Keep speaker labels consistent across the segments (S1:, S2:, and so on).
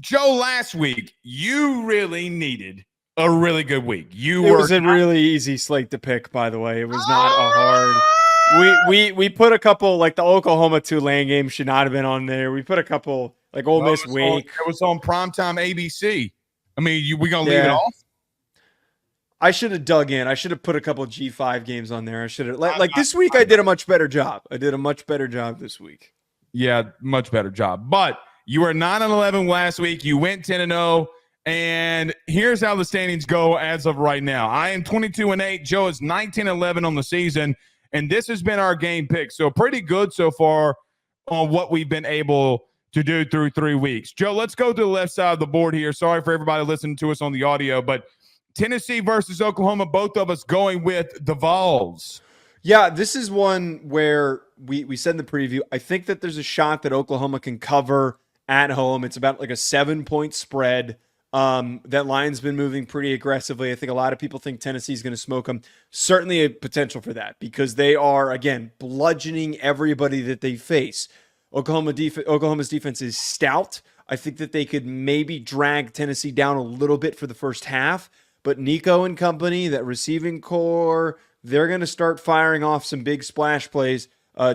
S1: Joe, last week, you really needed a really good week.
S2: It was a really easy slate to pick, by the way. It was not a hard. We put a couple, like the Oklahoma Tulane game should not have been on there. We put a couple, like Ole Miss Wake.
S1: It was on primetime ABC. I mean, we going to leave it off?
S2: I should have dug in. I should have put a couple G5 games on there. I should have, like this week, I did a much better job. I did a much better job this week.
S1: Yeah, much better job. But you were 9-11 last week. You went 10-0. And here's how the standings go as of right now. I am 22-8. Joe is 19-11 on the season. And this has been our game pick. So pretty good so far on what we've been able to do through 3 weeks. Joe, let's go to the left side of the board here. Sorry for everybody listening to us on the audio, but Tennessee versus Oklahoma, both of us going with the Vols.
S2: Yeah, this is one where we said in the preview, I think that there's a shot that Oklahoma can cover at home. It's about like a 7-point spread. That line's been moving pretty aggressively. I think a lot of people think Tennessee's going to smoke them. Certainly a potential for that because they are, again, bludgeoning everybody that they face. Oklahoma's defense is stout. I think that they could maybe drag Tennessee down a little bit for the first half. But Nico and company, that receiving core, they're going to start firing off some big splash plays.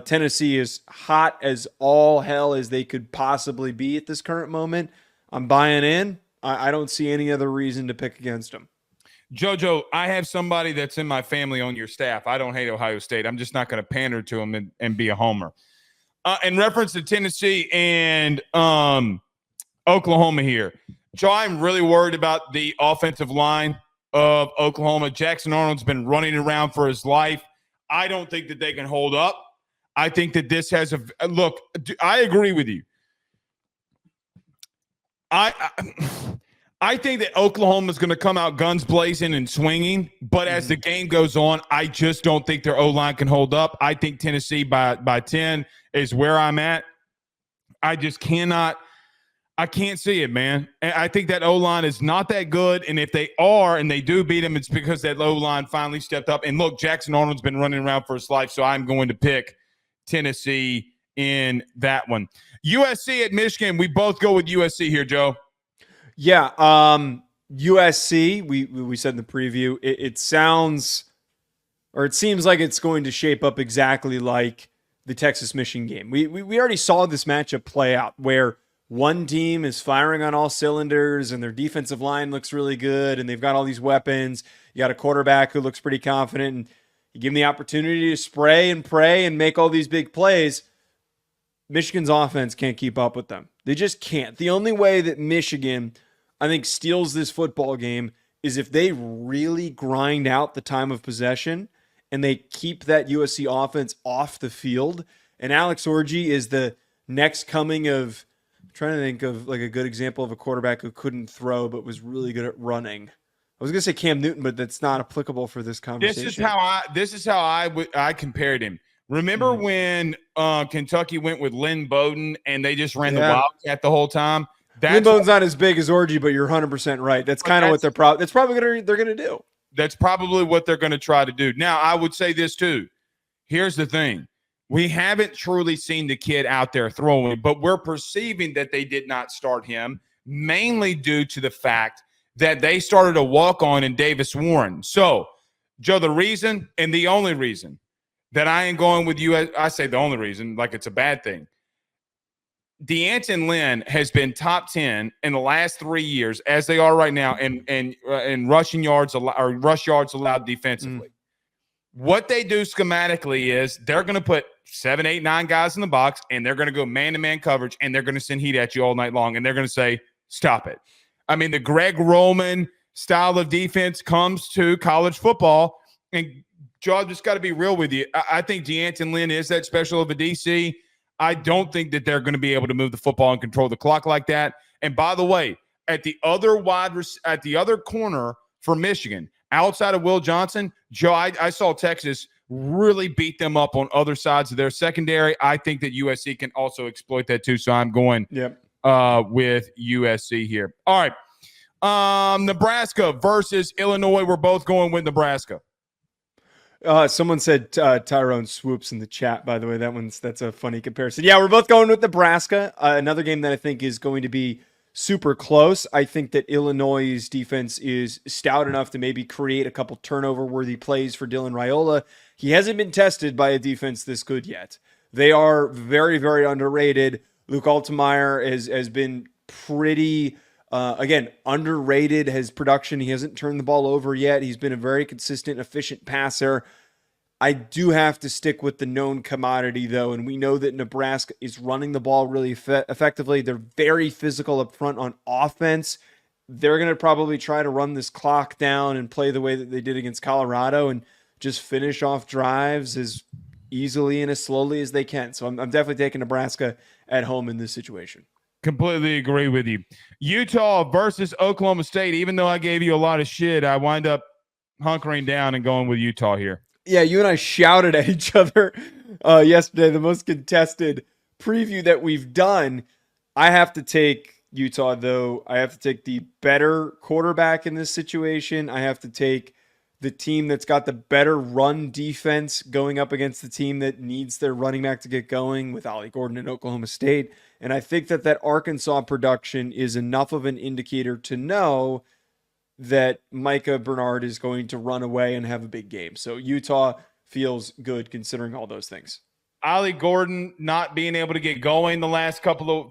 S2: Tennessee is hot as all hell as they could possibly be at this current moment. I'm buying in. I don't see any other reason to pick against them.
S1: JoJo, I have somebody that's in my family on your staff. I don't hate Ohio State. I'm just not going to pander to them and be a homer. In reference to Tennessee and Oklahoma here, Joe, I'm really worried about the offensive line of Oklahoma. Jackson Arnold's been running around for his life. I don't think that they can hold up. I think that this has a – look, I agree with you. I think that Oklahoma is going to come out guns blazing and swinging, but as the game goes on, I just don't think their O-line can hold up. I think Tennessee by 10 is where I'm at. I just cannot – I can't see it, man. I think that O-line is not that good, and if they are and they do beat them, it's because that O-line finally stepped up. And, look, Jackson Arnold's been running around for his life, so I'm going to pick Tennessee in that one. USC at Michigan. We both go with USC here, Joe.
S2: Yeah, USC, we said in the preview, it sounds or it seems like it's going to shape up exactly like the Texas-Michigan game. We already saw this matchup play out where one team is firing on all cylinders and their defensive line looks really good and they've got all these weapons. You got a quarterback who looks pretty confident and you give them the opportunity to spray and pray and make all these big plays. Michigan's offense can't keep up with them. They just can't. The only way that Michigan, I think, steals this football game is if they really grind out the time of possession and they keep that USC offense off the field. And Alex Orji is the next coming of, I'm trying to think of like a good example of a quarterback who couldn't throw but was really good at running. I was going to say Cam Newton, but that's not applicable for this conversation.
S1: This is how I compared him. Remember when Kentucky went with Lynn Bowden and they just ran the Wildcat the whole time?
S2: Lynn Bowden's not as big as Orji, but you're 100% right. That's kind of what they're probably going to do.
S1: That's probably what they're going to try to do. Now, I would say this too. Here's the thing. We haven't truly seen the kid out there throwing, but we're perceiving that they did not start him mainly due to the fact that they started a walk-on in Davis Warren. So, Joe, the reason and the only reason that I ain't going with you, I say the only reason, like it's a bad thing. D'Anton Lynn has been top 10 in the last 3 years, as they are right now, in rushing yards or rush yards allowed defensively. What they do schematically is they're going to put 7, 8, 9 guys in the box, and they're going to go man-to-man coverage, and they're going to send heat at you all night long, and they're going to say, stop it. I mean, the Greg Roman style of defense comes to college football, and Joe, I've just got to be real with you. I think D'Anton Lynn is that special of a DC. I don't think that they're going to be able to move the football and control the clock like that. And by the way, at the other corner for Michigan, outside of Will Johnson, Joe, I saw Texas really beat them up on other sides of their secondary. I think that USC can also exploit that too. So I'm going with USC here. All right. Nebraska versus Illinois. We're both going with Nebraska.
S2: Someone said Tyrone Swoops in the chat, by the way. That's a funny comparison. Yeah, we're both going with Nebraska. Another game that I think is going to be super close. I think that Illinois' defense is stout enough to maybe create a couple turnover-worthy plays for Dylan Raiola. He hasn't been tested by a defense this good yet. They are very, very underrated. Luke Altmaier has been pretty, again, underrated. His production, he hasn't turned the ball over yet. He's been a very consistent, efficient passer. I do have to stick with the known commodity, though, and we know that Nebraska is running the ball really effectively. They're very physical up front on offense. They're going to probably try to run this clock down and play the way that they did against Colorado and just finish off drives as easily and as slowly as they can. So I'm definitely taking Nebraska at home in this situation.
S1: Completely agree with you. Utah versus Oklahoma State. Even though I gave you a lot of shit, I wind up hunkering down and going with Utah here.
S2: Yeah, you and I shouted at each other yesterday, the most contested preview that we've done. I have to take Utah, though. I have to take the better quarterback in this situation. I have to take the team that's got the better run defense going up against the team that needs their running back to get going with Ollie Gordon in Oklahoma State. And I think that Arkansas production is enough of an indicator to know that Micah Bernard is going to run away and have a big game. So Utah feels good considering all those things.
S1: Ollie Gordon not being able to get going the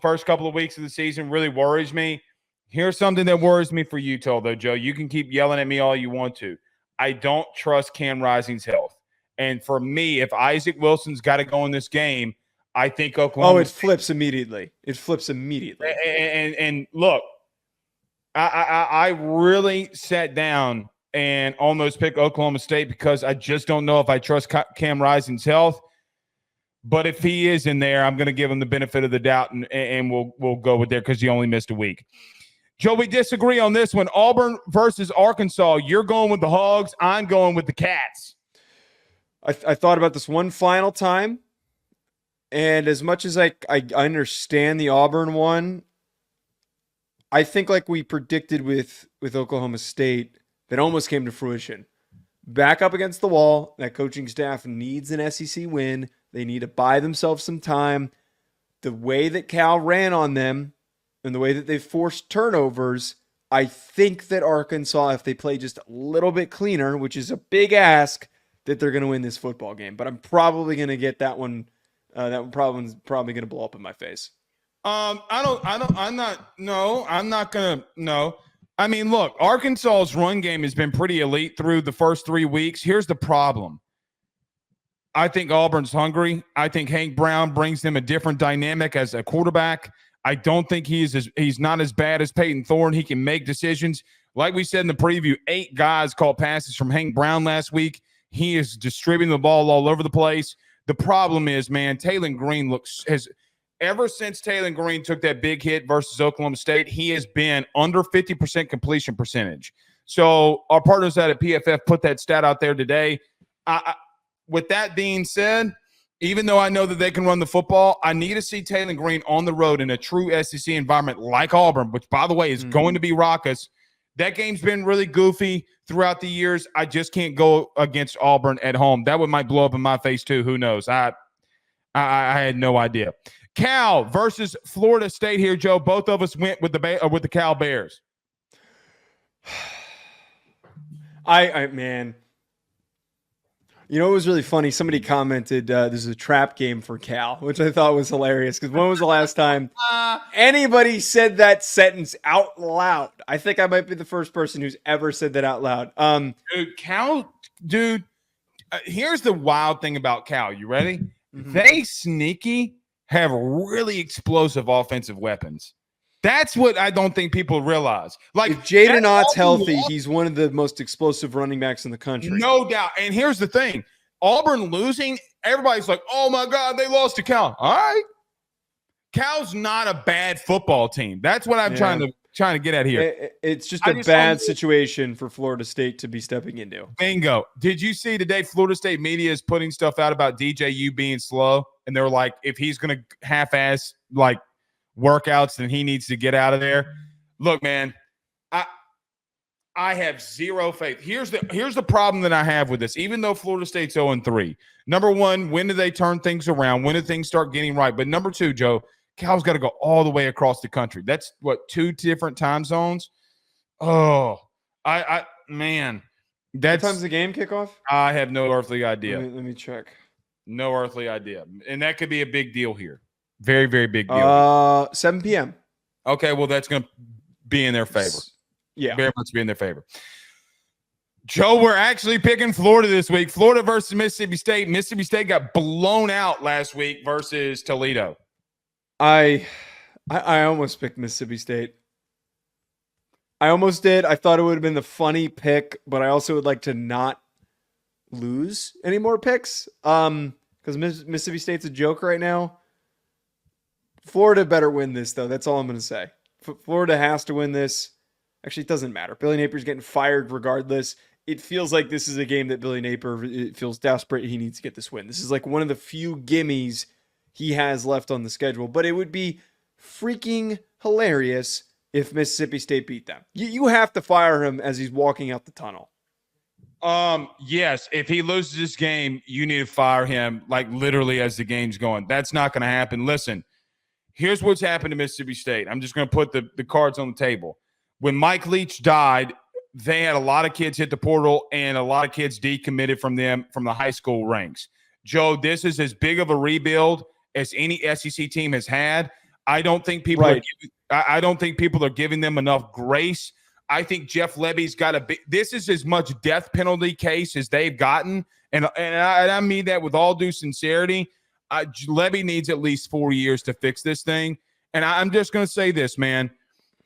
S1: first couple of weeks of the season really worries me. Here's something that worries me for Utah, though, Joe. You can keep yelling at me all you want to. I don't trust Cam Rising's health. And for me, if Isaac Wilson's got to go in this game, I think Oklahoma.
S2: Flips immediately. It flips immediately.
S1: And look, I really sat down and almost picked Oklahoma State because I just don't know if I trust Cam Rising's health. But if he is in there, I'm going to give him the benefit of the doubt, and we'll go with there because he only missed a week. Joe, we disagree on this one. Auburn versus Arkansas. You're going with the Hogs. I'm going with the Cats.
S2: I thought about this one final time, and as much as I understand the Auburn one, I think like we predicted with Oklahoma State, that almost came to fruition. Back up against the wall. That coaching staff needs an SEC win. They need to buy themselves some time. The way that Cal ran on them and the way that they forced turnovers, I think that Arkansas, if they play just a little bit cleaner, which is a big ask, that they're going to win this football game. But I'm probably going to get that one. That problem's probably going to blow up in my face.
S1: I'm not going to. No. I mean, look, Arkansas's run game has been pretty elite through the first 3 weeks. Here's the problem. I think Auburn's hungry. I think Hank Brown brings them a different dynamic as a quarterback. I don't think he's not as bad as Peyton Thorne. He can make decisions. Like we said in the preview, 8 guys caught passes from Hank Brown last week. He is distributing the ball all over the place. The problem is, man, Taylon Green ever since Taylon Green took that big hit versus Oklahoma State, he has been under 50% completion percentage. So our partners at PFF put that stat out there today. With that being said, even though I know that they can run the football, I need to see Taylon Green on the road in a true SEC environment like Auburn, which, by the way, is going to be raucous. That game's been really goofy throughout the years. I just can't go against Auburn at home. That one might blow up in my face too. Who knows? I had no idea. Cal versus Florida State here, Joe. Both of us went with the Cal Bears.
S2: Man. You know, it was really funny. Somebody commented this is a trap game for Cal, which I thought was hilarious because when was the last time anybody said that sentence out loud? I think I might be the first person who's ever said that out loud.
S1: Here's the wild thing about Cal. You ready?
S2: Mm-hmm.
S1: They sneaky have really explosive offensive weapons. That's what I don't think people realize. Like,
S2: if Jaden Ott's healthy, he's one of the most explosive running backs in the country.
S1: No doubt. And here's the thing. Auburn losing, everybody's like, oh, my God, they lost to Cal. All right. Cal's not a bad football team. That's what I'm trying to get at here.
S2: It's just a bad situation for Florida State to be stepping into.
S1: Bingo. Did you see today Florida State media is putting stuff out about DJU being slow? And they're like, if he's going to half-ass, like, workouts, then he needs to get out of there. Look, man, I have zero faith. Here's the problem that I have with this. Even though Florida State's 0-3, number one, when do they turn things around? When do things start getting right? But number two, Joe, Cal's got to go all the way across the country. That's what, 2 different time zones? Oh, man.
S2: What time's the game kickoff?
S1: I have no earthly idea.
S2: Let me check.
S1: No earthly idea. And that could be a big deal here. Very, very big deal.
S2: 7 p.m.
S1: Okay, well, that's going to be in their favor.
S2: Yeah.
S1: Very much be in their favor. Joe, we're actually picking Florida this week. Florida versus Mississippi State. Mississippi State got blown out last week versus Toledo.
S2: I almost picked Mississippi State. I almost did. I thought it would have been the funny pick, but I also would like to not lose any more picks. Because Mississippi State's a joke right now. Florida better win this, though. That's all I'm going to say. Florida has to win this. Actually, it doesn't matter. Billy Napier's getting fired regardless. It feels like this is a game that Billy Napier feels desperate. He needs to get this win. This is like one of the few gimmies he has left on the schedule. But it would be freaking hilarious if Mississippi State beat them. You have to fire him as he's walking out the tunnel.
S1: Yes, if he loses this game, you need to fire him like literally as the game's going. That's not going to happen. Listen, here's what's happened to Mississippi State. I'm just going to put the cards on the table. When Mike Leach died, they had a lot of kids hit the portal and a lot of kids decommitted from the high school ranks. Joe, this is as big of a rebuild as any SEC team has had. I don't think people are giving them enough grace. I think Jeff Lebby's got this is as much death penalty case as they've gotten. And I mean that with all due sincerity. Lebby needs at least 4 years to fix this thing. And I'm just going to say this, man.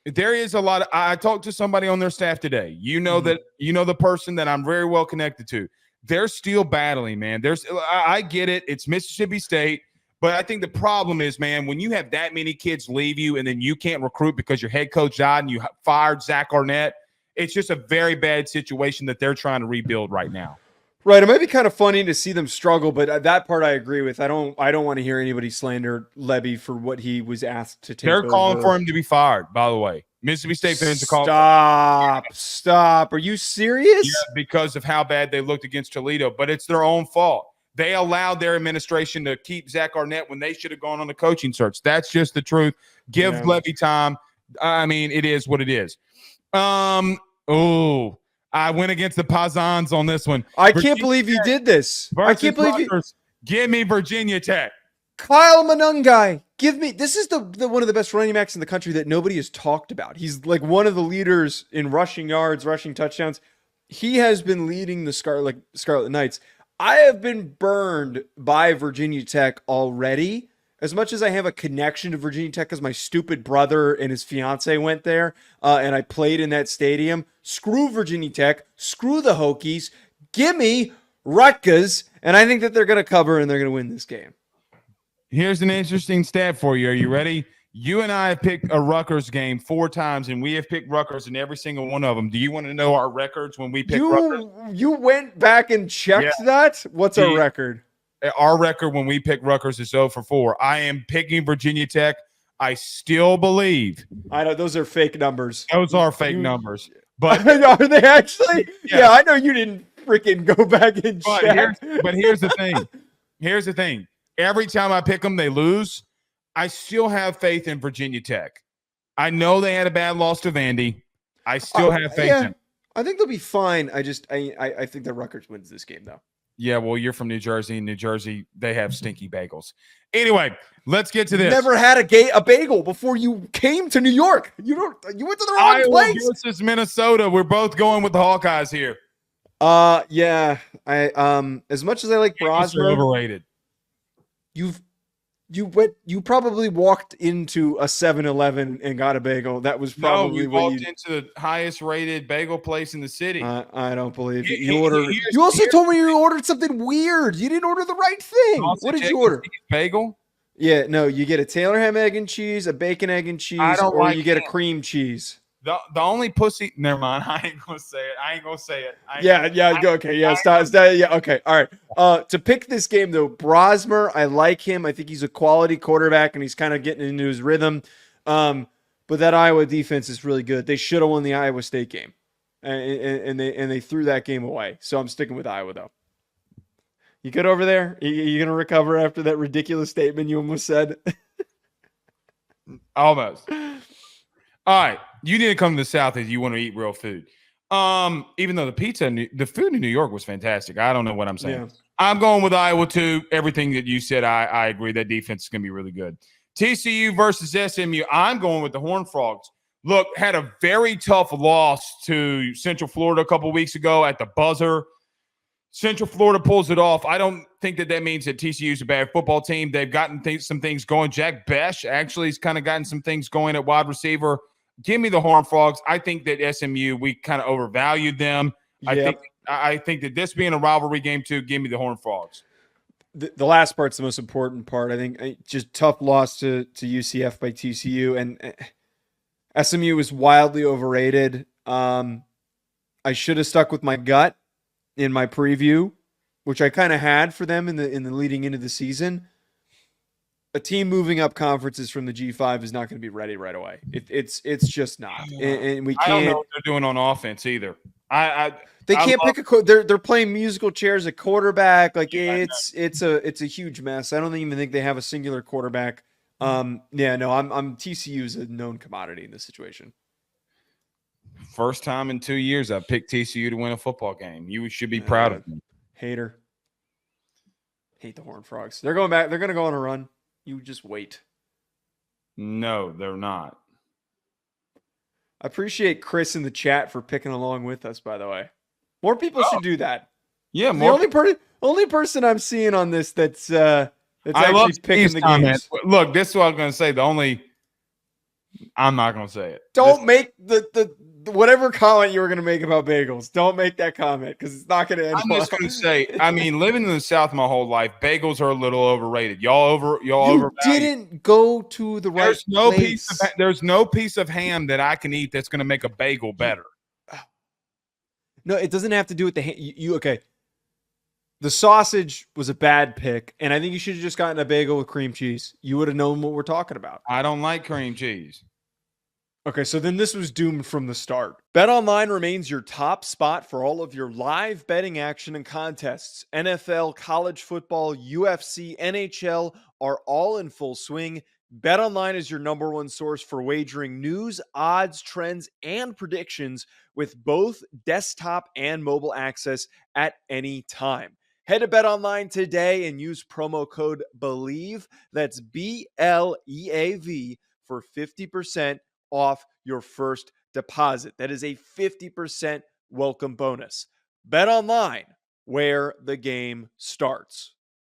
S1: There is a lot I talked to somebody on their staff today. The person that I'm very well connected to. They're still battling, man. I get it. It's Mississippi State. But I think the problem is, man, when you have that many kids leave you and then you can't recruit because your head coach died and you fired Zach Arnett, it's just a very bad situation that they're trying to rebuild right now.
S2: Right. It might be kind of funny to see them struggle, but that part I agree with. I don't want to hear anybody slander Lebby for what he was asked to take over.
S1: They're calling for him to be fired, by the way. Mississippi State fans are calling.
S2: Stop. Are you serious?
S1: Yeah, because of how bad they looked against Toledo, but it's their own fault. They allowed their administration to keep Zach Arnett when they should have gone on a coaching search. That's just the truth. Give Lebby time. I mean, it is what it is. I went against the Pazans on this one.
S2: I can't believe you did this. I can't believe
S1: Rutgers. Give me Virginia Tech.
S2: Kyle Monungai. This is the one of the best running backs in the country that nobody has talked about. He's like one of the leaders in rushing yards, rushing touchdowns. He has been leading the Scarlet Knights. I have been burned by Virginia Tech already. As much as I have a connection to Virginia Tech because my stupid brother and his fiance went there and I played in that stadium, screw Virginia Tech, screw the Hokies, gimme Rutgers, and I think that they're going to cover and they're going to win this game.
S1: Here's an interesting stat for you. Are you ready? You and I have picked a Rutgers game 4 times, and we have picked Rutgers in every single one of them. Do you want to know our records when we picked Rutgers?
S2: You went back and checked that? What's our record?
S1: Our record when we pick Rutgers is 0-4. I am picking Virginia Tech. I still believe.
S2: I know those are fake numbers.
S1: Those are fake numbers. But
S2: are they actually? Yeah, I know you didn't freaking go back and check.
S1: But here's the thing. Here's the thing. Every time I pick them, they lose. I still have faith in Virginia Tech. I know they had a bad loss to Vandy. I still have faith in them.
S2: I think they'll be fine. I think that Rutgers wins this game, though.
S1: Yeah, well, you're from New Jersey. In New Jersey, they have stinky bagels. Anyway, let's get to this.
S2: Never had a bagel before you came to New York. You went to the wrong place.
S1: Versus Minnesota. We're both going with the Hawkeyes here.
S2: Yeah. As much as I like Brosmer,
S1: overrated.
S2: You probably walked into a 7-Eleven and got a bagel. That was probably
S1: what you walked into the highest rated bagel place in the city.
S2: I don't believe it. You also told me you ordered something weird. You didn't order the right thing. What did you order?
S1: Bagel?
S2: Yeah, no, you get a Taylor ham, egg and cheese, a bacon, egg and cheese, you get a cream cheese.
S1: The only pussy. Never mind. I ain't gonna say it.
S2: Okay. Stop. Yeah. Okay. All right. To pick this game though, Brosmer, I like him. I think he's a quality quarterback and he's kind of getting into his rhythm. But that Iowa defense is really good. They should have won the Iowa State game, and they threw that game away. So I'm sticking with Iowa though. You good over there? You gonna recover after that ridiculous statement you almost said?
S1: Almost. All right. You need to come to the South if you want to eat real food. Even though the food in New York was fantastic. I don't know what I'm saying.
S2: Yeah.
S1: I'm going with Iowa too. Everything that you said, I agree. That defense is going to be really good. TCU versus SMU. I'm going with the Horned Frogs. Look, had a very tough loss to Central Florida a couple weeks ago at the buzzer. Central Florida pulls it off. I don't think that means that TCU is a bad football team. They've gotten some things going. Jack Besh actually has kind of gotten some things going at wide receiver. Give me the Horned Frogs. I think that SMU, we kind of overvalued them.
S2: Yep.
S1: I think that this being a rivalry game too, give me the Horned Frogs.
S2: The last part's the most important part. I think just tough loss to UCF by TCU, and SMU was wildly overrated. I should have stuck with my gut in my preview, which I kind of had for them in the leading into the season. A team moving up conferences from the G5 is not going to be ready right away. It's just not, and we can't.
S1: I don't know what they're doing on offense either.
S2: They can't pick a. They're playing musical chairs at quarterback. Like it's a huge mess. I don't even think they have a singular quarterback. I'm TCU's a known commodity in this situation.
S1: First time in 2 years I picked TCU to win a football game. You should be proud of me.
S2: Hater. Hate the Horned Frogs. They're going back. They're going to go on a run. You just wait.
S1: No, they're not.
S2: I appreciate Chris in the chat for picking along with us, by the way. More people should do that.
S1: Yeah,
S2: more. The only person I'm seeing on this that's actually picking the games.
S1: Look, this is what I was going to say. I'm not going to say it.
S2: Don't make the whatever comment you were going to make about bagels. Don't make that comment because it's not going to end.
S1: I'm just going to say, living in the South my whole life, bagels are a little overrated. Y'all
S2: didn't go to the right place.
S1: There's no piece of ham that I can eat that's going to make a bagel better.
S2: No, it doesn't have to do with the ham. Okay. The sausage was a bad pick, and I think you should have just gotten a bagel with cream cheese. You would have known what we're talking about.
S1: I don't like cream cheese.
S2: Okay, so then this was doomed from the start. BetOnline remains your top spot for all of your live betting action and contests. NFL, college football, UFC, NHL are all in full swing. BetOnline is your number one source for wagering news, odds, trends, and predictions with both desktop and mobile access at any time. Head to BetOnline today and use promo code BELIEVE, that's BLEAV, for 50% off your first deposit. That is a 50% welcome bonus. BetOnline, where the game starts.